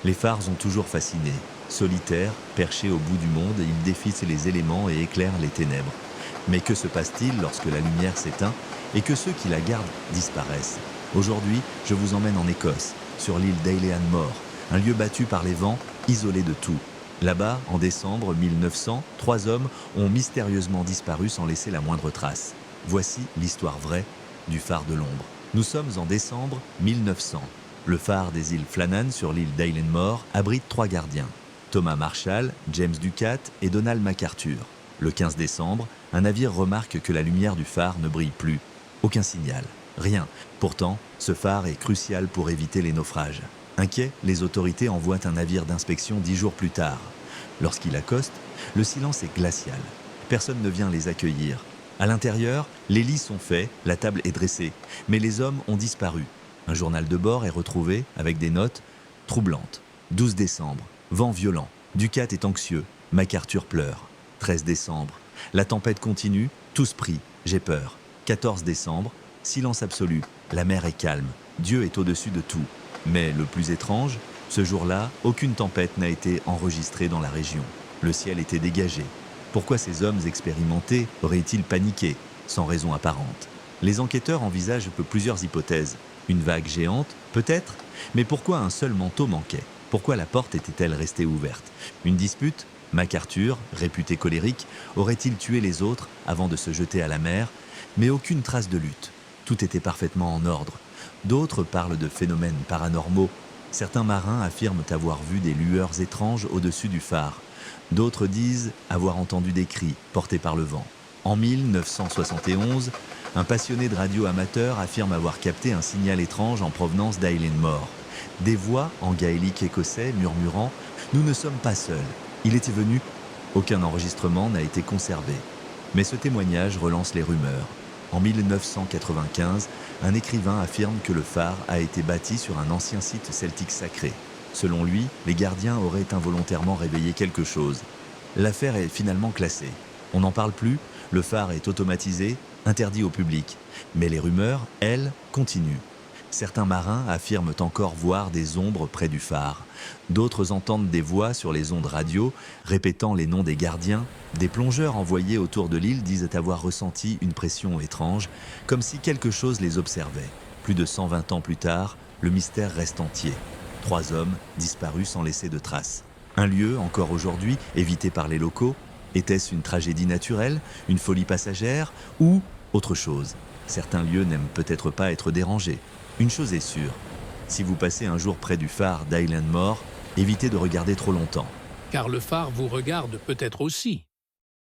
Les phares ont toujours fasciné. Solitaires, perchés au bout du monde, ils défient les éléments et éclairent les ténèbres. Mais que se passe-t-il lorsque la lumière s'éteint et que ceux qui la gardent disparaissent? Aujourd'hui, je vous emmène en Écosse, sur l'île d'Eilean Mor, un lieu battu par les vents, isolé de tout. Là-bas, en décembre 1900, 3 hommes ont mystérieusement disparu sans laisser la moindre trace. Voici l'histoire vraie du phare de l'ombre. Nous sommes en décembre 1900. Le phare des îles Flannan sur l'île d'Eilean Mor abrite 3 gardiens. Thomas Marshall, James Ducat et Donald MacArthur. Le 15 décembre, un navire remarque que la lumière du phare ne brille plus. Aucun signal, rien. Pourtant, ce phare est crucial pour éviter les naufrages. Inquiets, les autorités envoient un navire d'inspection 10 jours plus tard. Lorsqu'il accoste, le silence est glacial. Personne ne vient les accueillir. À l'intérieur, les lits sont faits, la table est dressée, mais les hommes ont disparu. Un journal de bord est retrouvé avec des notes troublantes. 12 décembre, vent violent, Ducat est anxieux, MacArthur pleure. 13 décembre, la tempête continue, tous prient, j'ai peur. 14 décembre, silence absolu, la mer est calme, Dieu est au-dessus de tout. Mais le plus étrange, ce jour-là, aucune tempête n'a été enregistrée dans la région. Le ciel était dégagé. Pourquoi ces hommes expérimentés auraient-ils paniqué, sans raison apparente? Les enquêteurs envisagent plusieurs hypothèses. Une vague géante, peut-être? Mais pourquoi un seul manteau manquait? Pourquoi la porte était-elle restée ouverte? Une dispute? MacArthur, réputé colérique, aurait-il tué les autres avant de se jeter à la mer? Mais aucune trace de lutte. Tout était parfaitement en ordre. D'autres parlent de phénomènes paranormaux. Certains marins affirment avoir vu des lueurs étranges au-dessus du phare. D'autres disent avoir entendu des cris portés par le vent. En 1971, un passionné de radio amateur affirme avoir capté un signal étrange en provenance d'Eilean Mor. Des voix en gaélique écossais murmurant « Nous ne sommes pas seuls ». Il était venu. Aucun enregistrement n'a été conservé. Mais ce témoignage relance les rumeurs. En 1995, un écrivain affirme que le phare a été bâti sur un ancien site celtique sacré. Selon lui, les gardiens auraient involontairement réveillé quelque chose. L'affaire est finalement classée. On n'en parle plus, le phare est automatisé, interdit au public. Mais les rumeurs, elles, continuent. Certains marins affirment encore voir des ombres près du phare. D'autres entendent des voix sur les ondes radio, répétant les noms des gardiens. Des plongeurs envoyés autour de l'île disent avoir ressenti une pression étrange, comme si quelque chose les observait. Plus de 120 ans plus tard, le mystère reste entier. 3 hommes disparus sans laisser de traces. Un lieu, encore aujourd'hui, évité par les locaux. Était-ce une tragédie naturelle, une folie passagère ou autre chose? Certains lieux n'aiment peut-être pas être dérangés. Une chose est sûre, si vous passez un jour près du phare d'Eilean Mor, évitez de regarder trop longtemps. Car le phare vous regarde peut-être aussi.